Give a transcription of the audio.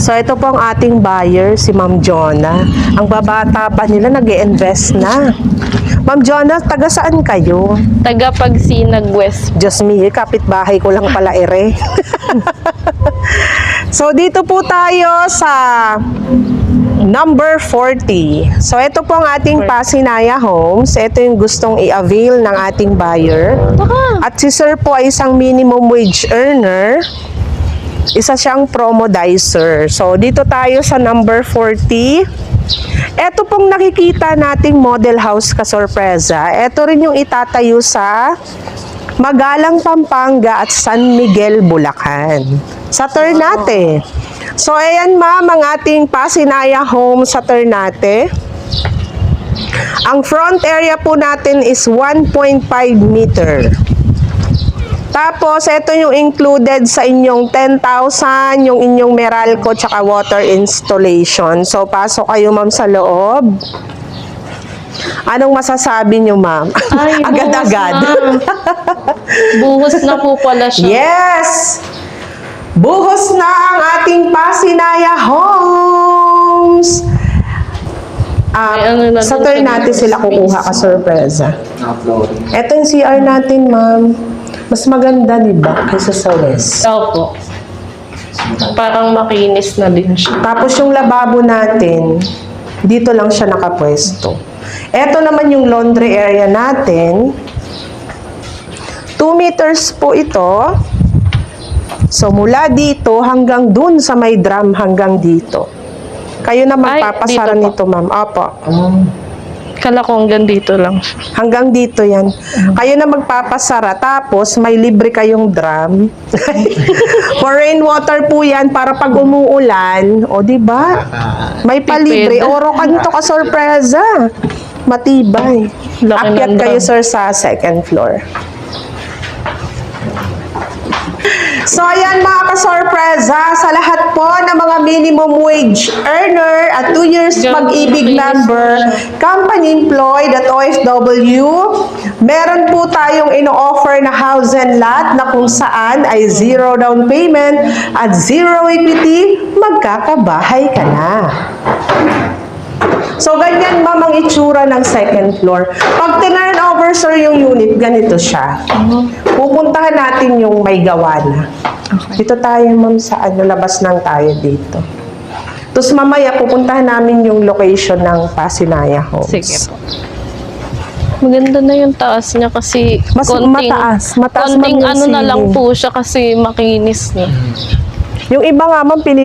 So, ito po ang ating buyer, si Ma'am Jonah. Ang babata pa nila, nag-i-invest na. Ma'am Jonah, taga saan kayo? Taga Pagsinag West. Diyos me, kapitbahay ko lang pala ere. So, dito po tayo sa number 40. So, ito po ang ating Pasinaya Homes. Ito yung gustong i-avail ng ating buyer. At si Sir po ay isang minimum wage earner. Isa siyang promodizer. So, dito tayo sa number 40. Ito pong nakikita nating model house kasorpresa. Ito rin yung itatayo sa Magalang, Pampanga at San Miguel, Bulacan. Sa Ternate. So, ayan ma'am, ang ating Pasinaya Home sa Ternate. Ang front area po natin is 1.5 meter. Tapos, ito yung included sa inyong 10,000, yung inyong Meralco tsaka water installation. So, pasok kayo ma'am sa loob. Anong masasabi nyo ma'am? Ay, Agad-agad. Buhos na po pala siya. Yes! Buhos na ang ating Pasinaya Homes! May ano na Sa dun turn sa natin sila kukuha ka sorpresa. Ito yung CR natin, ma'am. Mas maganda, di ba? Kaysa sa west. Opo. Parang makinis na din siya. Tapos yung lababo natin, dito lang siya nakapwesto. Ito naman yung laundry area natin. 2 meters po ito. So, mula dito hanggang dun sa may drum hanggang dito. Kayo na magpapasara dito po. nito, ma'am. Opo. Kala ko hanggang dito lang. Hanggang dito yan. Kayo na magpapasara. Tapos, may libre kayong drum. For rainwater po yan para pag umuulan. O, di ba? May palibre. Tipid. Oro kanto ka sorpresa. Matibay. Laki Akyat ng kayo, drum. sir, sa second floor. So, ayan mga kasorpresa, sa lahat po ng mga minimum wage earner at 2 years pag-ibig member, company employed at OFW, meron po tayong ino-offer na house and lot na kung saan ay 0 down payment at 0 equity, magkakabahay ka na. So, ganyan ma'am ang itsura ng second floor. Pag tinurn over, sir, yung unit, ganito siya. Pupuntahan natin yung may gawa na. Dito tayo, ma'am, sa labas lang tayo dito. Tapos mamaya, pupuntahan namin yung location ng Pasinaya Homes. Sige po. Maganda na yung taas niya kasi Mas mataas. Mataas, konting ma'am, yung ano na lang ceiling. po siya kasi makinis na. Yung iba nga, ma'am,